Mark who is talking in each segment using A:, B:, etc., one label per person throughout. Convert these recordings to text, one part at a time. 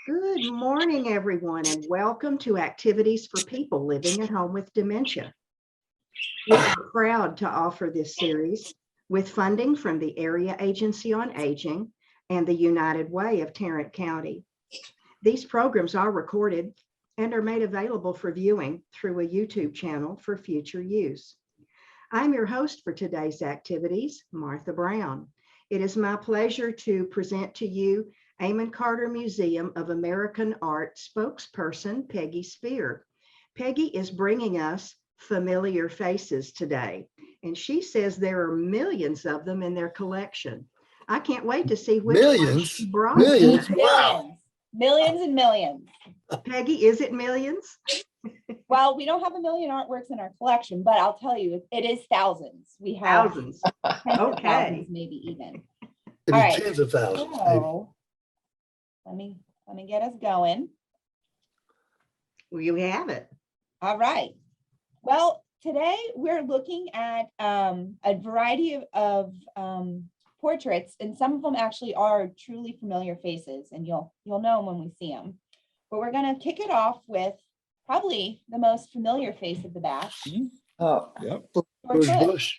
A: Good morning, everyone, and welcome to Activities for People Living at Home with Dementia. We are proud to offer this series with funding from the Area Agency on Aging and the United Way of Tarrant County. These programs are recorded and are made available for viewing through a YouTube channel for future use. I'm your host for today's activities, Martha Brown. It is my pleasure to present to you Amon Carter Museum of American Art spokesperson, Peggy Spear. Peggy is bringing us familiar faces today, and she says there are millions of them in their collection. I can't wait to see which one she brought.
B: Millions. Wow.
C: Millions and millions.
A: Peggy, is it millions?
C: Well, we don't have a million artworks in our collection, but I'll tell you, it is thousands. We have
A: Thousands.
C: tens of
A: Okay.
C: thousands, maybe even.
B: It'd
C: All
B: be
C: right.
B: tens of thousands.
C: So, let me get us going.
A: Well, you have it.
C: All right. Well, today we're looking at a variety of portraits, and some of them actually are truly familiar faces, and you'll know them when we see them. But we're going to kick it off with probably the most familiar face of the batch.
D: Oh, yep.
B: George Bush.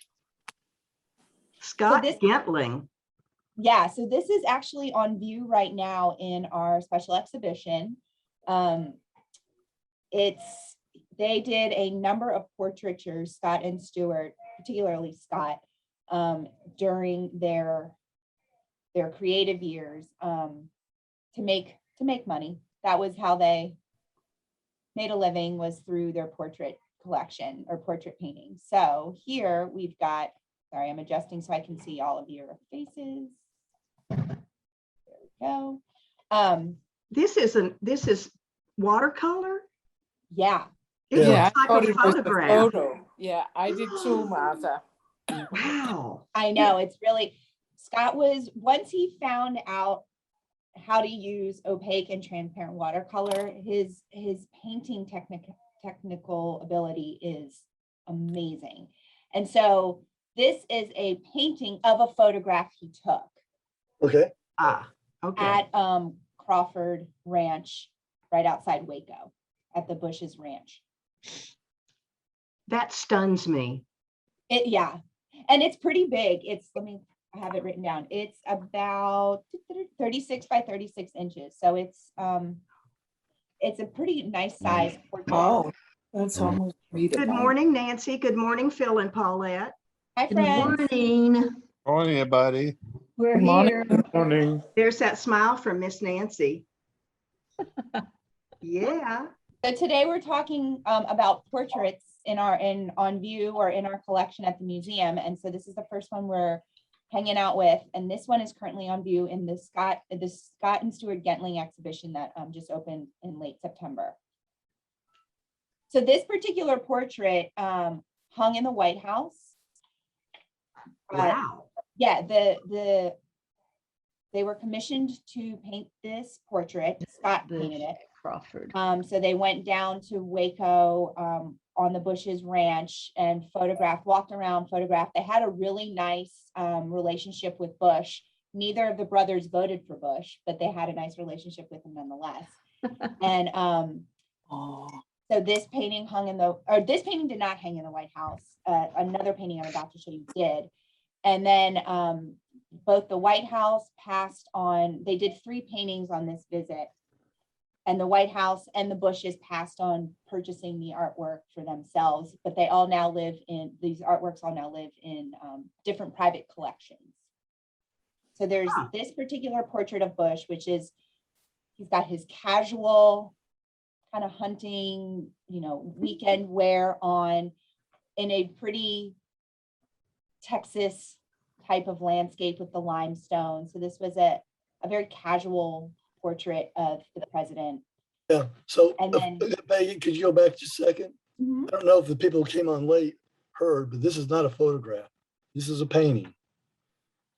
A: Scott
C: this-
A: Gentling.
C: Yeah, so this is actually on view right now in our special exhibition. They did a number of portraitures, Scott and Stuart, particularly Scott, during their creative years to make money. That was how they made a living, was through their portrait collection or portrait painting. So here we've got, sorry, I'm adjusting so I can see all of your faces. There we go.
A: This is watercolor?
C: Yeah.
A: It
D: Yeah,
A: looks
D: I
A: like
D: thought
A: a
D: it was a
A: photograph.
D: photo. Yeah, I did too, Martha.
A: Wow.
C: I know, it's really, Scott was, once he found out how to use opaque and transparent watercolor, his painting technical ability is amazing. And so this is a painting of a photograph he took
B: Okay.
A: Okay.
C: at Crawford Ranch, right outside Waco, at the Bush's Ranch.
A: That stuns me.
C: Yeah, and it's pretty big. I have it written down. It's about 36 by 36 inches. So it's a pretty nice size portrait.
D: Oh, that's almost
A: Good morning, Nancy. Good morning, Phil and Paulette.
C: Hi, friends.
E: Morning.
F: Morning, everybody.
E: We're
D: Good morning.
E: here.
F: Morning.
A: There's that smile from Miss Nancy. Yeah.
C: So today we're talking about portraits on view or in our collection at the museum. And so this is the first one we're hanging out with. And this one is currently on view in the Scott and Stuart Gentling exhibition that just opened in late September. So this particular portrait hung in the White House.
A: Wow.
C: Yeah, they were commissioned to paint this portrait. Scott painted it.
E: Crawford.
C: So they went down to Waco on the Bush's Ranch and walked around, photographed. They had a really nice relationship with Bush. Neither of the brothers voted for Bush, but they had a nice relationship with him nonetheless. And so this painting this painting did not hang in the White House. Another painting I'm about to show you did. And then both the White House they did 3 paintings on this visit. And the White House and the Bushes passed on purchasing the artwork for themselves, but these artworks all now live in different private collections. So there's this particular portrait of Bush, which is, he's got his casual kind of hunting, weekend wear on in a pretty Texas type of landscape with the limestone. So this was a very casual portrait of the president.
B: Yeah. So,
C: And then-
B: Peggy, could you go back just a second?
C: Mhm.
B: I don't know if the people who came on late heard, but this is not a photograph. This is a painting.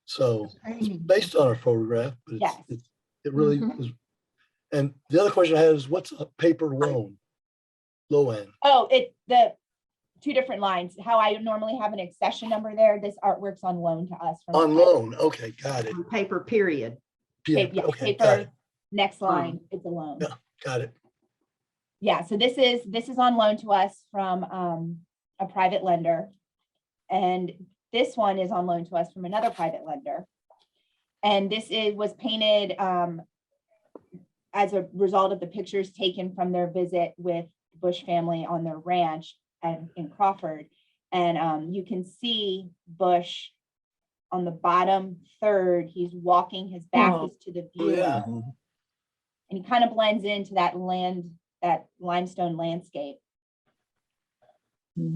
B: So it's based on a photograph, but
C: Yes.
B: it really was. And the other question I had is, what's a paper loan? Low end.
C: Oh, the 2 different lines. How I normally have an accession number there. This artwork's on loan to us.
B: On loan. Okay, got it.
A: Paper, period.
B: Yeah,
C: Yeah,
B: okay,
C: paper.
B: got it.
C: Next line, it's a loan.
B: Yeah. Got it.
C: Yeah, so this is on loan to us from a private lender. And this one is on loan to us from another private lender. And this was painted as a result of the pictures taken from their visit with the Bush family on their ranch in Crawford. And you can see Bush on the bottom third. He's walking, his back is to the
B: Oh,
C: viewer.
B: yeah.
C: And he kind of blends into that limestone landscape.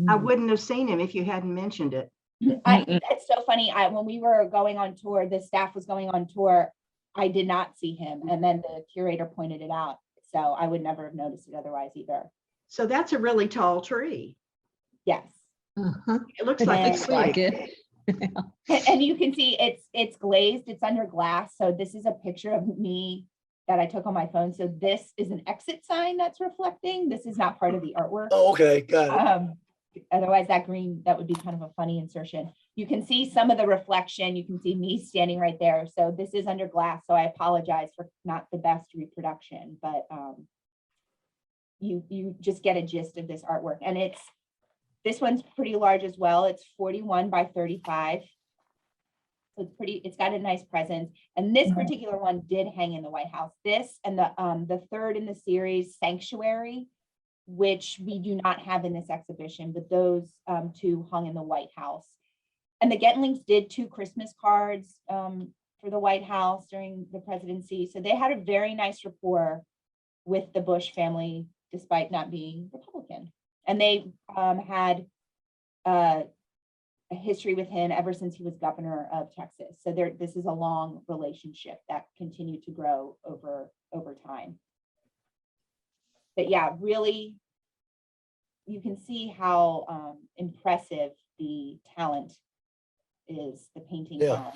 A: I wouldn't have seen him if you hadn't mentioned it.
C: It's so funny. When we were going on tour, the staff was going on tour, I did not see him. And then the curator pointed it out. So I would never have noticed it otherwise either.
A: So that's a really tall tree.
C: Yes.
A: It looks like
C: Looks
E: like it.
C: And you can see it's glazed, it's under glass. So this is a picture of me that I took on my phone. So this is an exit sign that's reflecting. This is not part of the artwork.
B: Oh, okay. Got it.
C: Otherwise that green, that would be kind of a funny insertion. You can see some of the reflection. You can see me standing right there. So this is under glass. So I apologize for not the best reproduction, but you just get a gist of this artwork. And this one's pretty large as well. It's 41 by 35. So it's got a nice presence. And this particular one did hang in the White House. This and the third in the series, Sanctuary, which we do not have in this exhibition, but those two hung in the White House. And the Getlings did 2 Christmas cards for the White House during the presidency. So they had a very nice rapport with the Bush family, despite not being Republican. And they had a history with him ever since he was governor of Texas. So this is a long relationship that continued to grow over time. But yeah, really, you can see how impressive the talent is, the painting talent.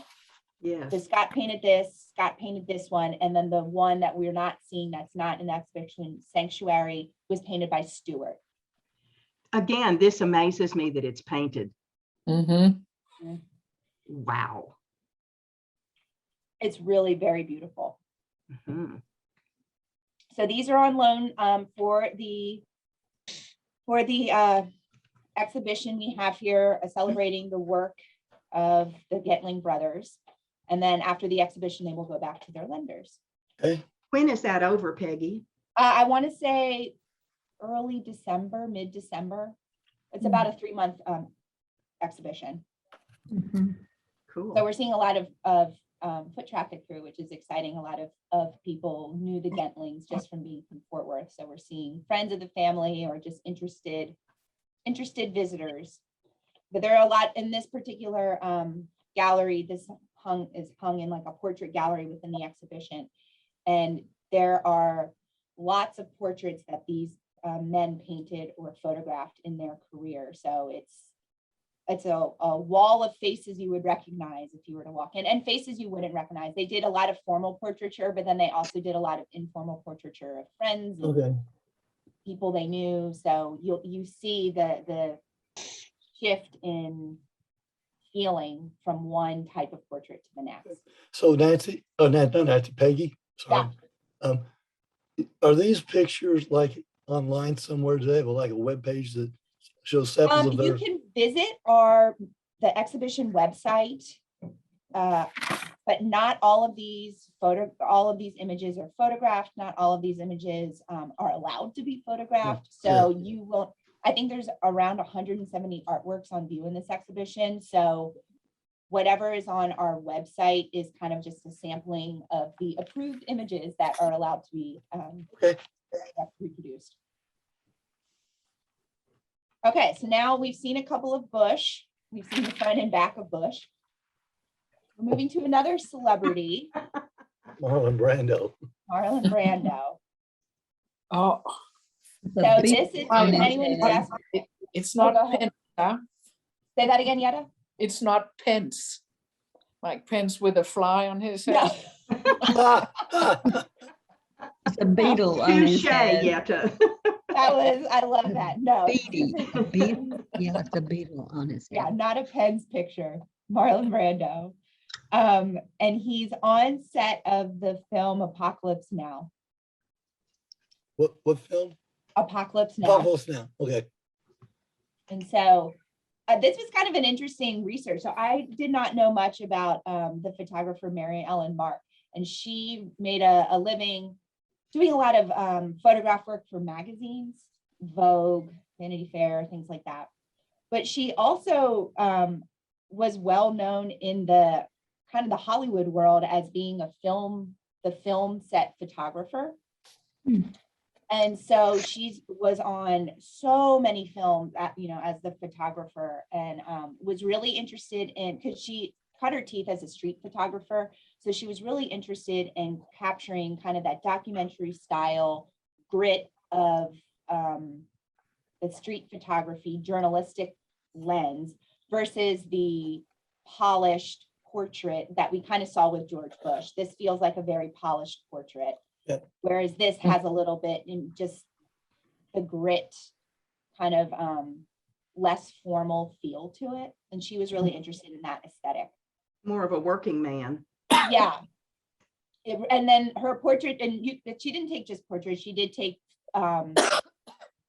A: Yes.
C: So Scott painted this one, and then the one that we're not seeing that's not in the exhibition, Sanctuary, was painted by Stewart.
A: Again, this amazes me that it's painted. Wow.
C: It's really very beautiful.
A: Mhm.
C: So these are on loan for the exhibition we have here, celebrating the work of the Getling brothers. And then after the exhibition, they will go back to their lenders.
B: Okay.
A: When is that over, Peggy?
C: I want to say early December, mid-December. It's about a 3-month exhibition.
A: Cool.
C: So we're seeing a lot of foot traffic through, which is exciting. A lot of people knew the Gentlings just from being from Fort Worth. So we're seeing friends of the family or just interested visitors. But there are a lot in this particular gallery. This is hung in like a portrait gallery within the exhibition. And there are lots of portraits that these men painted or photographed in their career. So it's a wall of faces you would recognize if you were to walk in, and faces you wouldn't recognize. They did a lot of formal portraiture, but then they also did a lot of informal portraiture of friends and people they knew. So you see the shift in feeling from one type of portrait to the next.
B: So Nancy, not Nancy, Peggy, sorry. Are these pictures like online somewhere? Do they have like a web page that shows samples of
C: You
B: theirs?
C: can visit the exhibition website, but not all of these images are photographed. Not all of these images are allowed to be photographed. So you will. I think there's around 170 artworks on view in this exhibition. So whatever is on our website is kind of just a sampling of the approved images that are allowed to be reproduced. Okay, so now we've seen a couple of Bush. We've seen the front and back of Bush. We're moving to another celebrity,
B: Marlon Brando.
C: Marlon Brando.
D: Oh,
C: So this is, anyone guess?
D: it's not
C: go ahead.
D: Pence, huh?
C: Say that again, Yetta?
D: It's not Pence, like Pence with a fly on his head.
C: No.
E: It's a beetle on his
A: Touche,
E: head.
A: Yetta.
C: I love that. No.
E: Beady. A beetle? Yeah, it's a beetle on his head.
C: Yeah, not a Penn's picture. Marlon Brando. And he's on set of the film Apocalypse Now.
B: What film?
C: Apocalypse Now.
B: Apocalypse Now. Okay.
C: And so this was kind of an interesting research. So I did not know much about the photographer Mary Ellen Mark, and she made a living doing a lot of photograph work for magazines, Vogue, Vanity Fair, things like that. But she also was well known in the kind of the Hollywood world as being the film set photographer. And so she was on so many films, as the photographer, and was really interested in, because she cut her teeth as a street photographer. So she was really interested in capturing kind of that documentary style grit of the street photography, journalistic lens versus the polished portrait that we kind of saw with George Bush. This feels like a very polished portrait.
B: Yeah.
C: Whereas this has a little bit in just the grit kind of less formal feel to it. And she was really interested in that aesthetic.
A: More of a working man.
C: Yeah. And then her portrait, and she didn't take just portraits, she did take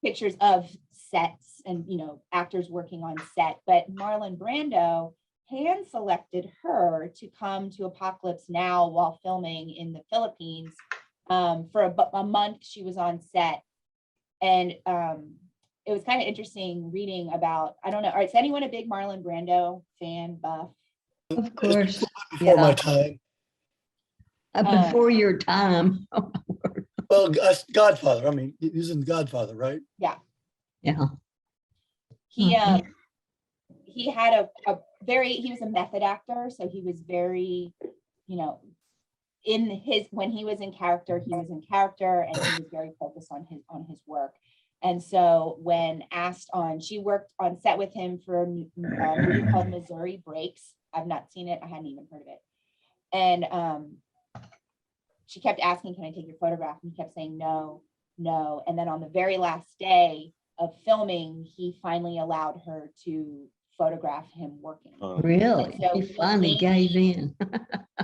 C: pictures of sets and, actors working on set. But Marlon Brando hand selected her to come to Apocalypse Now while filming in the Philippines. For a month she was on set, and it was kind of interesting reading about, I don't know, is anyone a big Marlon Brando fan, buff?
E: Of course.
B: Before my
E: Yeah.
B: time.
E: Before your time.
B: Well, Godfather. I mean, he's in Godfather, right?
E: Yeah.
C: He
E: Mhm.
C: he had he was a method actor, so he was very, when he was in character, and he was very focused on his work. And so when asked she worked on set with him for a movie called Missouri Breaks. I've not seen it. I hadn't even heard of it. And she kept asking, can I take your photograph? And he kept saying, no. And then on the very last day of filming, he finally allowed her to photograph him working.
E: Really?
C: So
E: He finally gave in.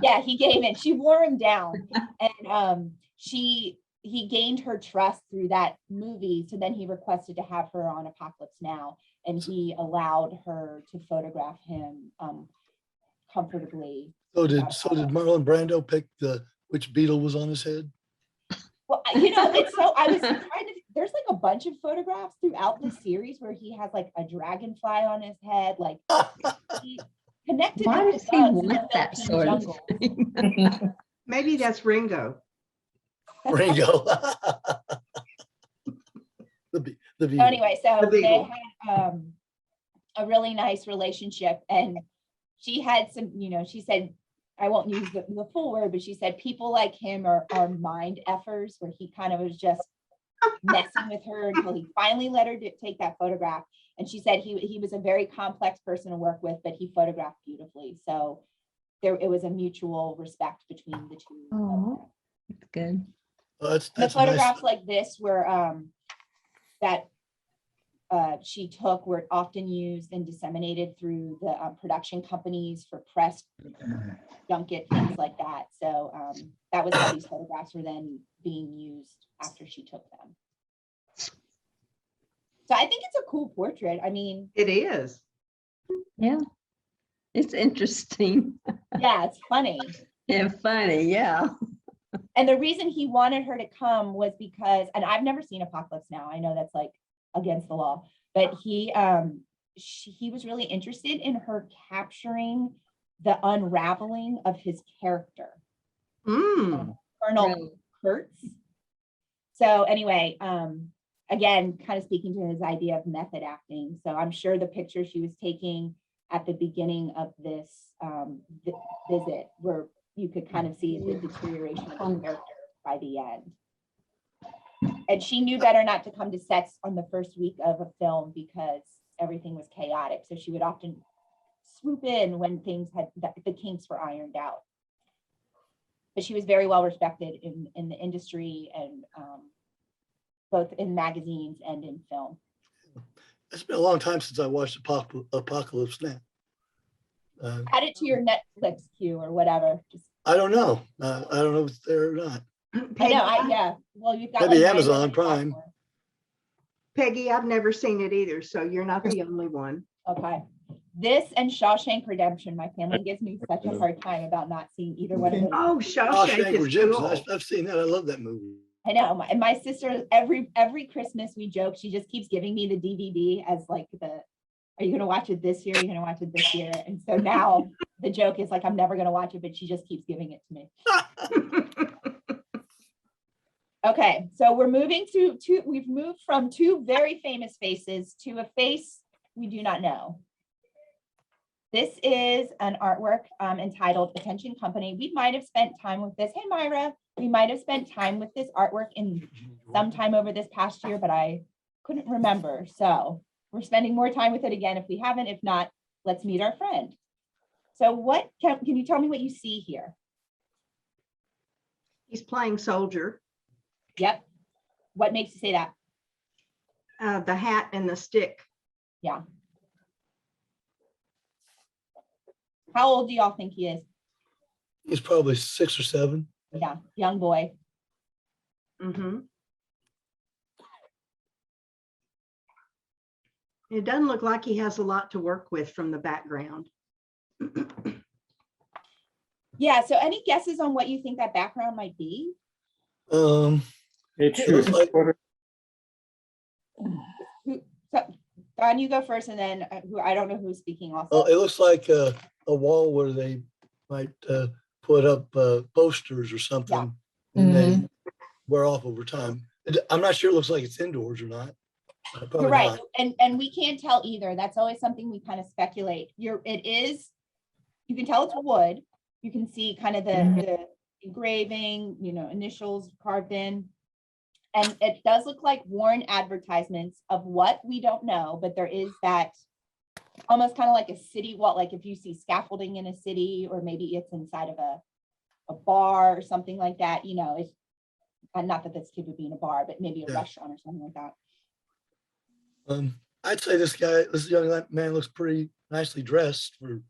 C: Yeah, he gave in. She wore him down. And he gained her trust through that movie. So then he requested to have her on Apocalypse Now, and he allowed her to photograph him comfortably.
B: So did Marlon Brando pick which beetle was on his head?
C: Well, it's so, I was trying to, there's like a bunch of photographs throughout the series where he has like a dragonfly on his head, like he connected.
E: Why
C: with
E: does
C: the
E: he
C: bugs in
E: want
C: the
E: that
C: Philippine
E: sort of
C: jungle.
E: thing?
A: Maybe that's Ringo.
B: Ringo. the
C: So
B: beetle.
C: anyway, so
A: The
C: they
A: beagle.
C: had a really nice relationship, and she had some, she said, I won't use the full word, but she said people like him are mind effers, where he kind of was just messing with her until he finally let her take that photograph. And she said he was a very complex person to work with, but he photographed beautifully. So it was a mutual respect between the two.
E: Oh, that's good.
B: Well,
C: The
B: that's
C: photographs
B: nice.
C: like this were that she took were often used and disseminated through the production companies for press junket, things like that. So that was how these photographs were then being used after she took them. So I think it's a cool portrait. I mean,
A: It is.
E: Yeah. It's interesting.
C: yeah, it's funny.
E: And funny, yeah.
C: And the reason he wanted her to come was because, and I've never seen Apocalypse Now. I know that's like against the law, but he was really interested in her capturing the unraveling of his character, Colonel
E: Really?
C: Kurtz. So anyway, again, kind of speaking to his idea of method acting. So I'm sure the picture she was taking at the beginning of this visit, where you could kind of see the deterioration of the character by the end. And she knew better not to come to sets on the first week of a film because everything was chaotic. So she would often swoop in when the kinks were ironed out. But she was very well respected in the industry, and both in magazines and in film.
B: It's been a long time since I watched Apocalypse Now.
C: Add it to your Netflix queue or whatever. Just,
B: I don't know. I don't know if it's there or not.
C: I know,
A: Peggy,
C: yeah. Well, you've got
B: Maybe
C: like 9
B: Amazon
C: different
B: Prime.
C: platforms.
A: Peggy, I've never seen it either, so you're not the only one.
C: Okay. This and Shawshank Redemption. My family gives me such a hard time about not seeing either one of those.
A: Oh, Shawshank
B: Shawshank
A: is
B: Redemption.
A: cool.
B: I've seen that. I love that movie.
C: I know. And my sister, every Christmas we joke, she just keeps giving me the DVD as like are you going to watch it this year? Are you going to watch it this year? And so now the joke is like, I'm never going to watch it, but she just keeps giving it to me. Okay. So we're moving we've moved from 2 very famous faces to a face we do not know. This is an artwork entitled Attention Company. We might have spent time with this. Hey, Myra, we might have spent time with this artwork in sometime over this past year, but I couldn't remember. So we're spending more time with it again if we haven't. If not, let's meet our friend. So what can you tell me what you see here?
A: He's playing soldier.
C: Yep. What makes you say that?
A: The hat and the stick.
C: Yeah. How old do y'all think he is?
B: He's probably 6 or 7.
C: Yeah, young boy.
A: Mm-hmm. It doesn't look like he has a lot to work with from the background.
C: Yeah, so any guesses on what you think that background might be?
B: It looks like
C: Don, you go first, and then I don't know who's speaking also.
B: it looks like a wall where they might put up posters or something, and they wear off over time. I'm not sure. It looks like it's indoors or not. Probably
C: You're right,
B: not.
C: and we can't tell either. That's always something we kind of speculate. It is. You can tell it's wood. You can see kind of the engraving, initials carved in. And it does look like worn advertisements of what we don't know, but there is that almost kind of like a city wall, like if you see scaffolding in a city, or maybe it's inside of a bar or something like that, it's not that this kid would be in a bar, but maybe a restaurant or something like that.
B: I'd say this young man looks pretty nicely dressed for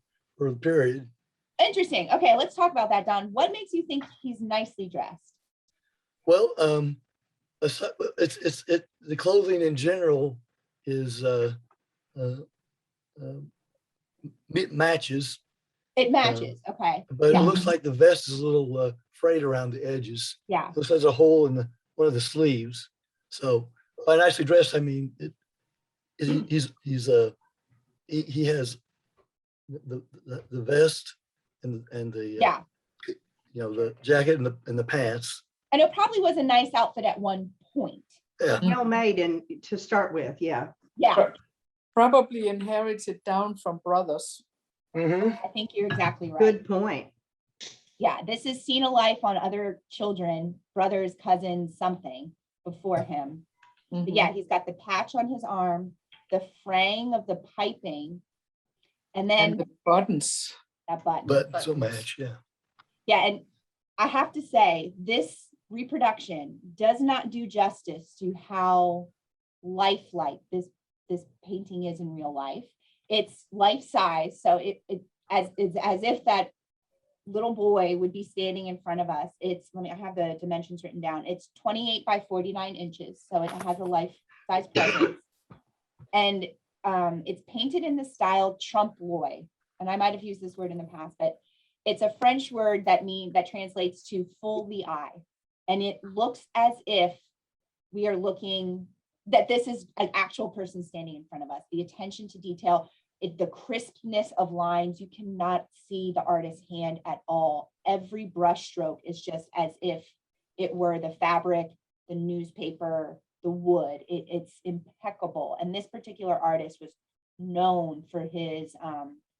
B: the period.
C: Interesting. Okay, let's talk about that, Don. What makes you think he's nicely dressed?
B: Well, the clothing in general is matches.
C: It matches. Okay.
B: But it looks like the vest is a little frayed around the edges.
C: Yeah.
B: It looks like there's a hole in one of the sleeves. So by nicely dressed, I mean he has the vest and the the jacket and the pants.
C: And it probably was a nice outfit at one point.
B: Yeah.
A: Well made and to start with, yeah.
C: Yeah.
D: Probably inherited down from brothers.
B: Mm-hmm.
C: I think you're exactly right.
A: Good point.
C: Yeah, this is seen a life on other children, brothers, cousins, something before him. But yeah, he's got the patch on his arm, the fraying of the piping, and then
D: And the buttons.
C: that button.
B: But so match, yeah.
C: Yeah, and I have to say, this reproduction does not do justice to how lifelike this painting is in real life. It's life size, so it's as if that little boy would be standing in front of us. I have the dimensions written down. It's 28 by 49 inches, so it has a life size presence, and it's painted in the style trompe-l'oeil. And I might have used this word in the past, but it's a French word that translates to full the eye. And it looks as if we are looking, that this is an actual person standing in front of us. The attention to detail, the crispness of lines, you cannot see the artist's hand at all. Every brush stroke is just as if it were the fabric, the newspaper, the wood. It's impeccable. And this particular artist was known for his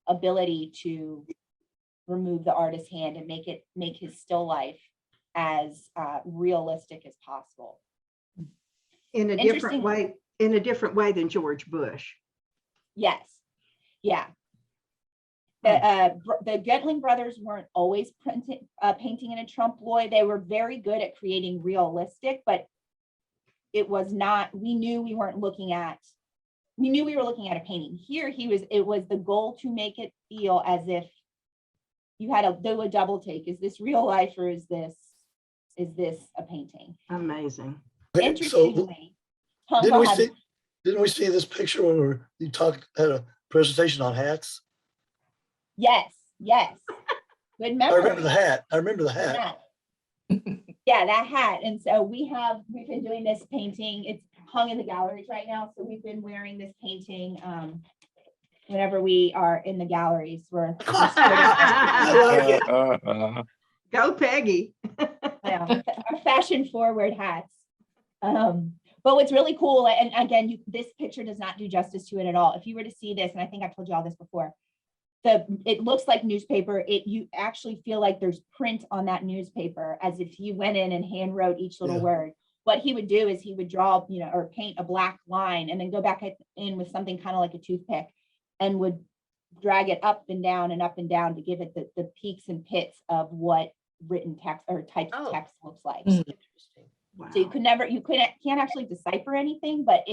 C: ability to remove the artist's hand and make his still life as realistic as possible.
A: In a different way than George Bush.
C: Yes. Yeah. The Getling brothers weren't always painting in a trompe-l'oeil. They were very good at creating realistic, but it was not, we knew we weren't looking at we knew we were looking at a painting. Here it was the goal to make it feel as if you had to do a double take. Is this real life or is this a painting?
A: Amazing.
B: Okay, so
C: Interestingly,
B: didn't we see this picture when you had a presentation on hats?
C: yes. Good
B: I
C: memory.
B: remember the hat.
C: Yeah, that hat. And so we've been doing this painting. It's hung in the galleries right now. So we've been wearing this painting whenever we are in the galleries.
B: I like it.
A: Go Peggy.
C: Our fashion forward hats. But what's really cool, and again, this picture does not do justice to it at all. If you were to see this, and I think I've told you all this before, it looks like newspaper. You actually feel like there's print on that newspaper as if you went in and hand wrote each little word. What he would do is he would draw, or paint a black line and then go back in with something kind of like a toothpick and would drag it up and down to give it the peaks and pits of what written text or typed text looks like.
A: Wow.
C: So can't actually decipher anything, but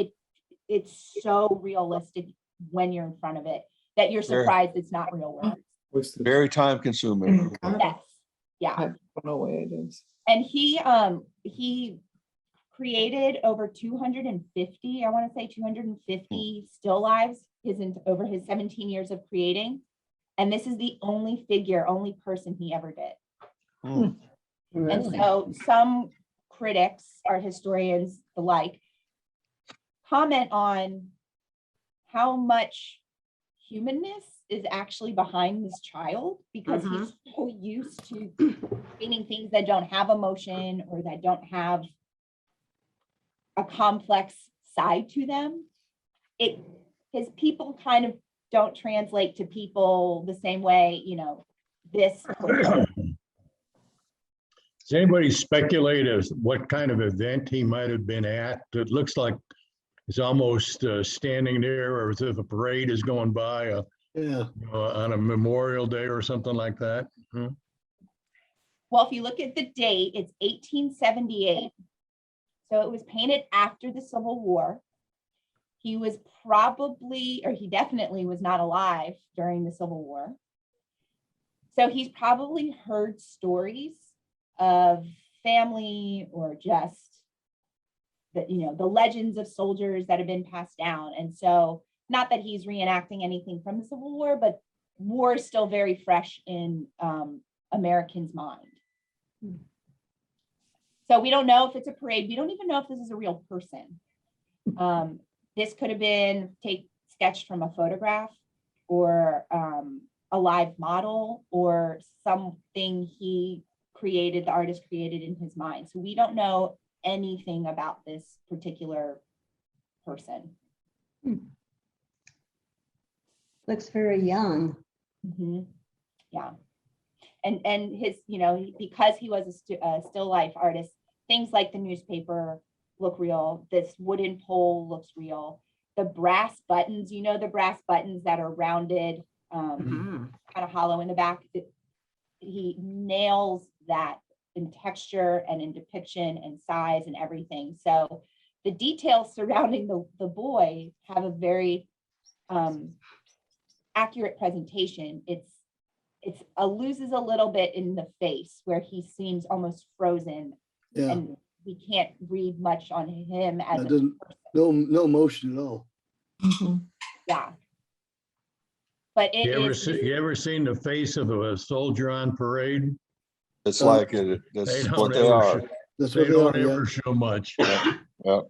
C: it's so realistic when you're in front of it that you're surprised it's not real words.
F: Very time consuming.
C: Yes. Yeah.
D: I don't know where it is.
C: And he created over 250, I want to say 250 still lives over his 17 years of creating. And this is the only person he ever did.
E: Really?
C: And so some critics, art historians, the like, comment on how much humanness is actually behind this child because he's so used to painting things that don't have emotion or that don't have a complex side to them. His people kind of don't translate to people the same way, this person.
G: Does anybody speculate as what kind of event he might have been at? It looks like he's almost standing there or as if a parade is going by on a Memorial Day or something like that.
C: Well, if you look at the date, it's 1878. So it was painted after the Civil War. He was he definitely was not alive during the Civil War. So he's probably heard stories of family or just the legends of soldiers that have been passed down. And so not that he's reenacting anything from the Civil War, but war is still very fresh in Americans' mind. So we don't know if it's a parade. We don't even know if this is a real person. This could have been sketched from a photograph or a live model or something the artist created in his mind. So we don't know anything about this particular person.
E: Looks very young.
C: Yeah. And his, because he was a still life artist, things like the newspaper look real. This wooden pole looks real. The brass buttons, the brass buttons that are rounded, kind of hollow in the back. He nails that in texture and in depiction and size and everything. So the details surrounding the boy have a very accurate presentation. It loses a little bit in the face where he seems almost frozen, and we can't read much on him as a person.
B: No emotion at all.
C: Yeah. But
G: You ever seen the face of a soldier on parade?
F: It's like that's what they are.
G: They don't ever show much.
F: Yeah.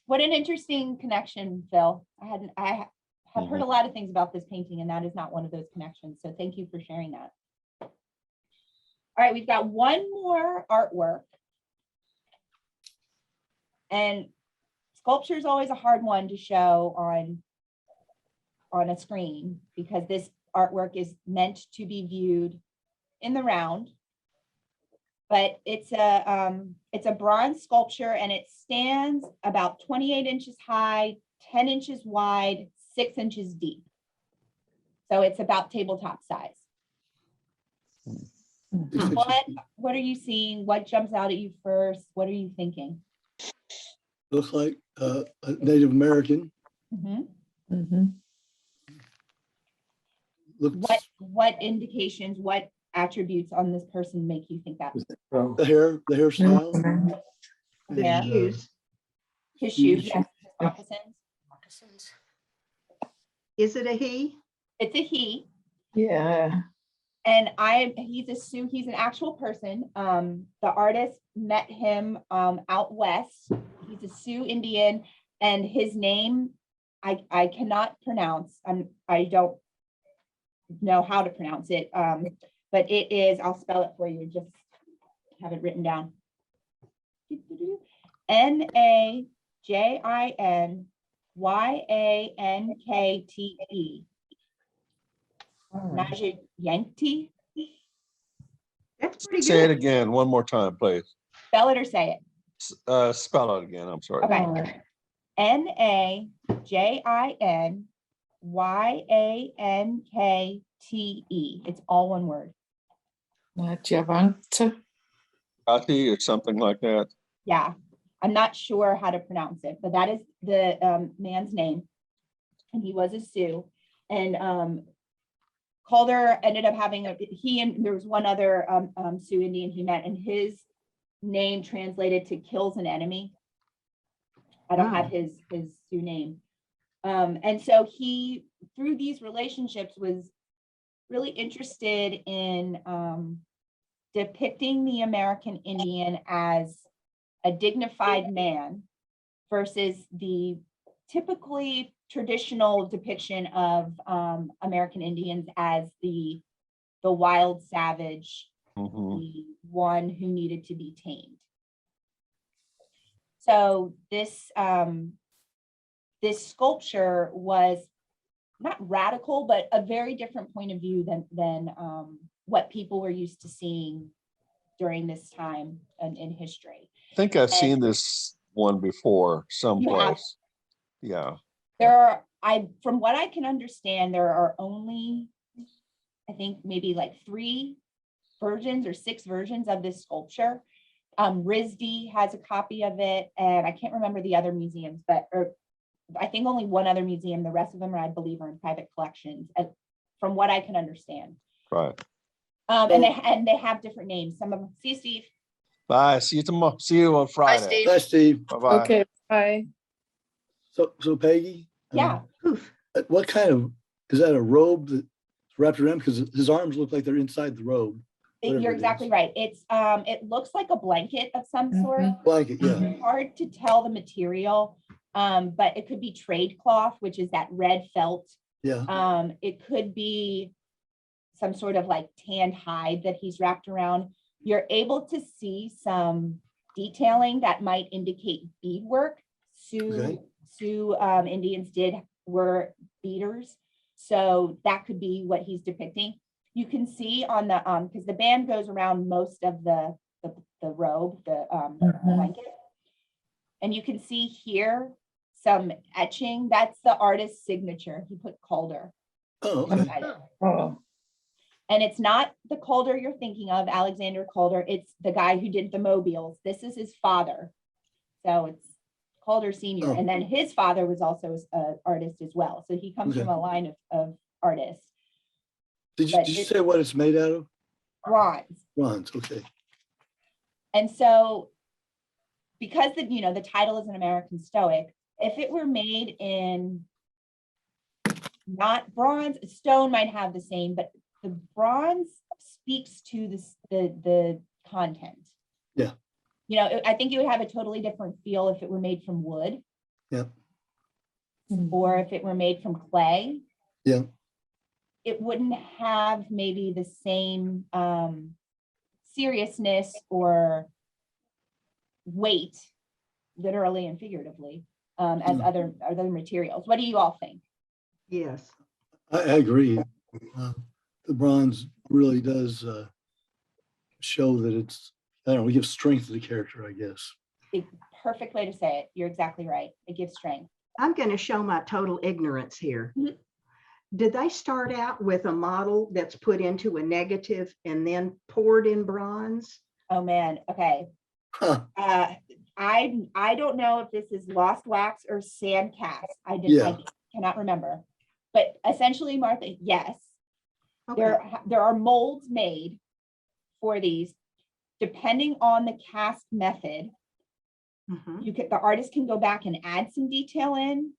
C: What an interesting connection, Phil. I have heard a lot of things about this painting, and that is not one of those connections. So thank you for sharing that. All right, we've got one more artwork. And sculpture is always a hard one to show on a screen because this artwork is meant to be viewed in the round. But it's a bronze sculpture, and it stands about 28 inches high, 10 inches wide, 6 inches deep. So it's about tabletop size. What are you seeing? What jumps out at you first? What are you thinking?
B: looks like a Native American.
C: Mhm.
D: Mhm.
B: Looks
C: What indications, what attributes on this person make you think that?
B: the hairstyle.
D: Mhm.
A: The
C: Yeah.
A: shoes.
C: His shoes,
B: Shoes.
C: yes, his moccasins.
A: Is it a he?
C: It's a he.
D: Yeah.
C: And he's a Sioux, he's an actual person. The artist met him out west. He's a Sioux Indian, and his name I cannot pronounce. I don't know how to pronounce it. But it is, I'll spell it for you, just have it written down. Najiyankte. Najiyankte.
A: That's pretty
F: Say it
A: good.
F: again, one more time, please.
C: Spell it or say it.
F: Spell it again, I'm sorry.
C: Okay. Najiyankte. It's all one word.
D: Javanta.
F: Ati or something like that.
C: Yeah, I'm not sure how to pronounce it, but that is the man's name. And he was a Sioux. And Calder ended up having there was one other Sioux Indian he met, and his name translated to kills an enemy. I don't have his Sioux name. And so he, through these relationships, was really interested in depicting the American Indian as a dignified man versus the typically traditional depiction of American Indians as the wild savage,
F: Mhm.
C: the one who needed to be tamed. So this sculpture was not radical, but a very different point of view than what people were used to seeing during this time in history.
F: I think I've seen this one before someplace. Yeah.
C: From what I can understand, there are only, I think maybe like 3 versions or 6 versions of this sculpture. RISD has a copy of it, and I can't remember the other museums, or I think only one other museum. The rest of them, I believe, are in private collections, from what I can understand.
F: Right.
C: And they have different names. Some of them. See you, Steve.
F: Bye. See you tomorrow. See you on Friday.
B: Hi, Steve.
F: Bye-bye.
D: Okay, bye.
B: So Peggy?
C: Yeah.
A: Oof.
B: What kind of, is that a robe that's wrapped around? Because his arms look like they're inside the robe. Whatever
C: You're
B: it
C: exactly
B: is.
C: right. It looks like a blanket of some sort.
B: Blanket, yeah.
C: Hard to tell the material, but it could be trade cloth, which is that red felt.
B: Yeah.
C: It could be some sort of like tanned hide that he's wrapped around. You're able to see some detailing that might indicate beadwork. Sioux Indians were beaders, so that could be what he's depicting. You can see on the because the band goes around most of the robe, the blanket, and you can see here some etching. That's the artist's signature. He put Calder.
B: Oh, okay.
C: inside it.
D: Oh,
C: And it's not the Calder you're thinking of, Alexander Calder. It's the guy who did the mobiles. This is his father. So it's Calder Sr.
B: Oh.
C: And then his father was also an artist as well. So he comes
B: Okay.
C: from a line of artists.
B: Did you say what it's made out of?
C: Bronze.
B: Bronze, okay.
C: And so because the title is an American Stoic, if it were made in not bronze, stone might have the same, but the bronze speaks to the content.
B: Yeah.
C: I think it would have a totally different feel if it were made from wood.
B: Yeah.
C: Or if it were made from clay.
B: Yeah.
C: It wouldn't have maybe the same seriousness or weight, literally and figuratively, as other materials. What do you all think?
A: Yes.
B: I agree. The bronze really does show that it's, I don't know, we give strength to the character, I guess.
C: Perfect way to say it. You're exactly right. It gives strength.
A: I'm going to show my total ignorance here.
C: Mhm.
A: Did they start out with a model that's put into a negative and then poured in bronze?
C: Oh man. Okay.
B: Huh.
C: I don't know if this is lost wax or sand cast. I
B: Yeah.
C: cannot remember. But essentially, Martha, yes,
A: Okay.
C: there are molds made for these. Depending on the cast method,
A: Mhm.
C: the artist can go back and add some detail in,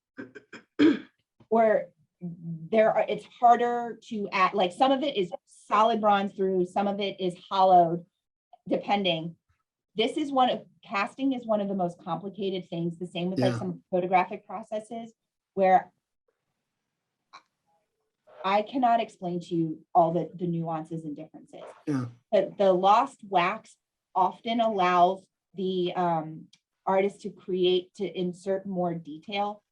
C: or it's harder to add, like some of it is solid bronze through, some of it is hollowed, depending. Casting is one of the most complicated things, the same with like
B: Yeah.
C: some photographic processes, where I cannot explain to you all the nuances and differences.
B: Yeah.
C: The lost wax often allows the artist to insert more detail,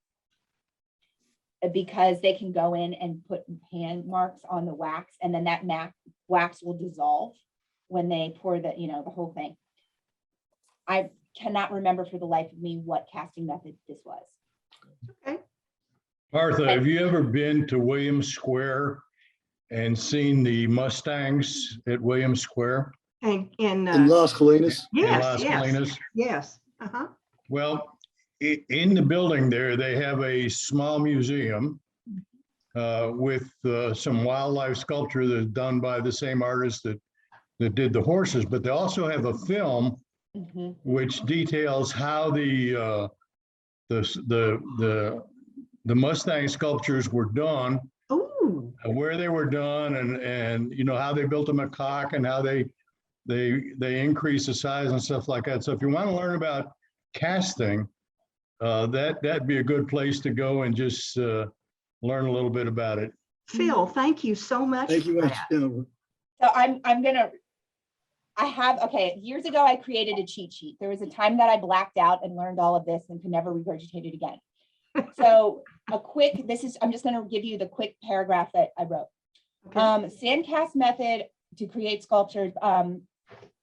C: because they can go in and put hand marks on the wax, and then that wax will dissolve when they pour the whole thing. I cannot remember for the life of me what casting method this was.
A: Okay.
G: Martha, have you ever been to Williams Square and seen the Mustangs at Williams Square
A: And
B: In Las Colinas?
G: in
A: yes,
G: Las
A: yes,
G: Colinas?
A: yes. Uh-huh.
G: Well, in the building there, they have a small museum with some wildlife sculpture that's done by the same artist that did the horses, but they also have a film
C: Mhm.
G: which details how the Mustang sculptures were done,
A: Ooh,
G: where they were done, and how they built a macaque and how they increase the size and stuff like that. So if you want to learn about casting, that'd be a good place to go and just learn a little bit about it.
A: Phil, thank you so much
B: Thank
A: for
B: you.
A: that.
C: So years ago, I created a cheat sheet. There was a time that I blacked out and learned all of this and could never regurgitate it again. So I'm just going to give you the quick paragraph that I wrote.
A: Okay.
C: Sand cast method to create sculptures, blah,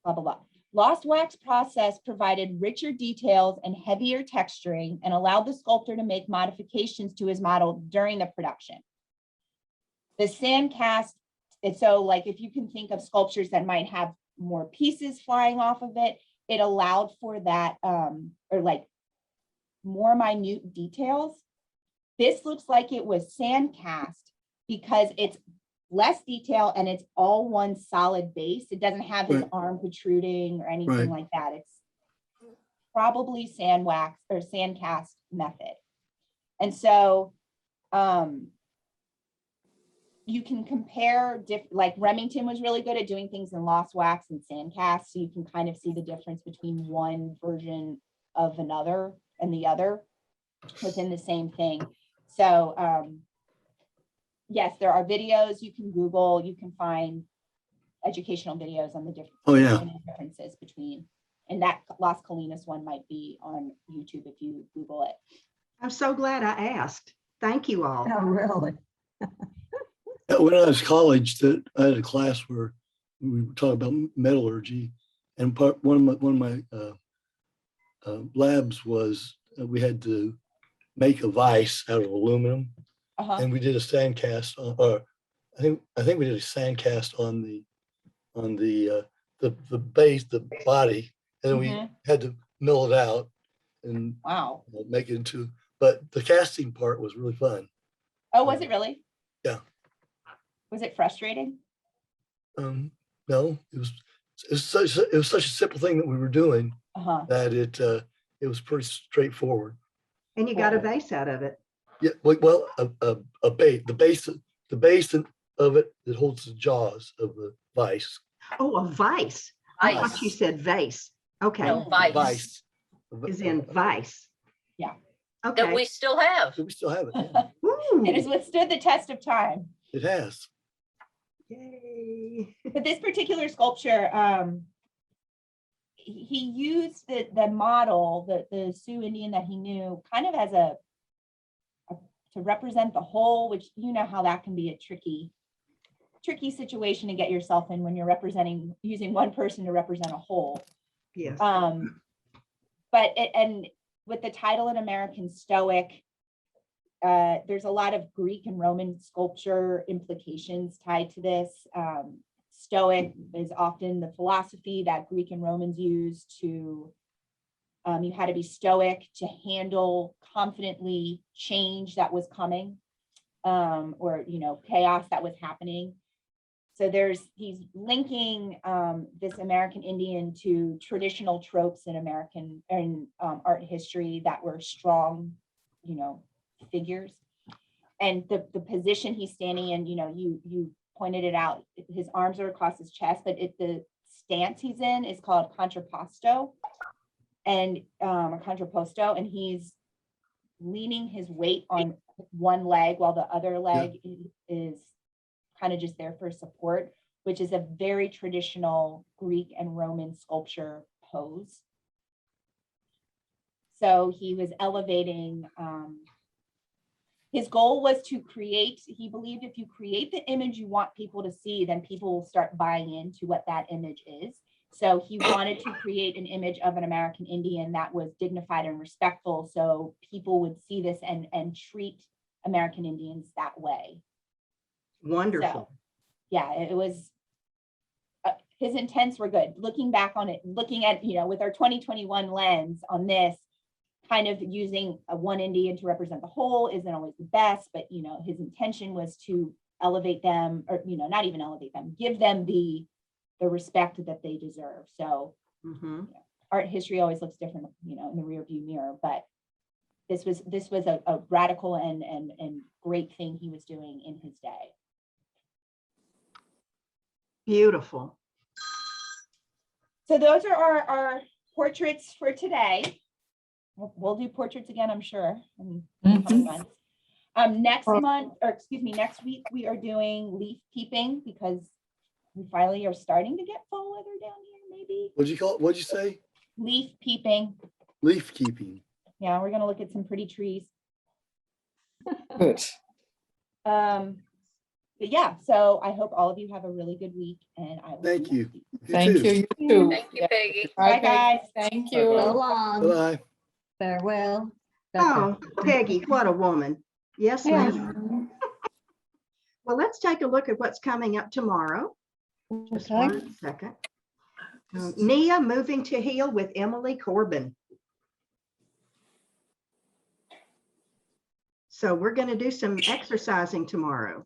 C: blah, blah. Lost wax process provided richer details and heavier texturing and allowed the sculptor to make modifications to his model during the production. The sand cast, so like if you can think of sculptures that might have more pieces flying off of it, it allowed for that, or like more minute details. This looks like it was sand cast because it's less detail and it's all one solid base. It doesn't have his
B: Right.
C: arm protruding or anything
B: Right.
C: like that. It's probably sand wax or sand cast method. And so you can compare, like Remington was really good at doing things in lost wax and sand cast. So you can kind of see the difference between one version of another and the other within the same thing. So yes, there are videos you can Google, you can find educational videos on the differences between, and that Las Colinas one might be on YouTube if you Google it.
A: I'm so glad I asked. Thank you all.
E: Oh, really?
B: When I was in college, I had a class where we were talking about metallurgy, and one of my labs was we had to make a vise out of aluminum, and we did a sand cast, or I think we did a sand cast on the base, the body, and then we had to mill it out and
C: Wow.
B: make it into. But the casting part was really fun.
C: Oh, was it really?
B: Yeah.
C: Was it frustrating?
B: No, it was such a simple thing that we were doing that it was pretty straightforward.
A: And you got a vase out of it.
B: Yeah, well, a base, the base of it that holds the jaws of the vice.
A: Oh, a vice. I thought you said vase. Okay.
H: No, vice.
B: Vice.
A: Is in vice.
C: Yeah.
A: Okay.
H: That we still have.
B: So we still have it. Yeah.
A: Ooh,
C: It has withstood the test of time.
B: It has.
A: yay.
C: But this particular sculpture, he used the model, the Sioux Indian that he knew, kind of as to represent the whole, which you know how that can be a tricky situation to get yourself in when you're using one person to represent a whole.
A: Yes.
C: But and with the title An American Stoic, there's a lot of Greek and Roman sculpture implications tied to this. Stoic is often the philosophy that Greek and Romans used to You had to be stoic to handle confidently change that was coming, or, chaos that was happening. So he's linking this American Indian to traditional tropes in American art history that were strong, figures. And the position he's standing in, you pointed it out, his arms are across his chest, but the stance he's in is called contrapposto, and contrapposto, and he's leaning his weight on one leg while the other leg is kind of just there for support, which is a very traditional Greek and Roman sculpture pose. So he was elevating, his goal was to create, he believed if you create the image you want people to see, then people will start buying into what that image is. So he wanted to create an image of an American Indian that was dignified and respectful, so people would see this and treat American Indians that way.
A: Wonderful.
C: So, yeah, it was, his intents were good. Looking back on it, looking at, with our 2021 lens on this, kind of using one Indian to represent the whole isn't always the best, but, his intention was to elevate them, or, not even elevate them, give them the respect that they deserve. So art history always looks different, in the rear view mirror, but this was a radical and great thing he was doing in his day.
A: Beautiful.
C: So those are our portraits for today. We'll do portraits again, I'm sure, in the coming months. Next week we are doing leaf peeping, because we finally are starting to get fall weather down here, maybe.
B: What'd you call it? What'd you say?
C: Leaf peeping.
B: Leaf keeping.
C: Yeah, we're gonna look at some pretty trees.
D: Good.
C: But yeah, so I hope all of you have a really good week, and I will.
B: Thank
C: see
B: you.
D: Thank
B: too.
D: you. You too.
H: Thank you, Peggy.
C: Bye, guys.
D: Thank
E: So
D: you.
E: long.
B: Bye.
E: Farewell.
A: Oh, Peggy, what a woman. Yes,
E: Yeah.
A: ma'am. Well, let's take a look at what's coming up tomorrow. Just
E: Okay.
A: 1 second. Nia moving to heal with Emily Corbin. So we're going to do some exercising tomorrow.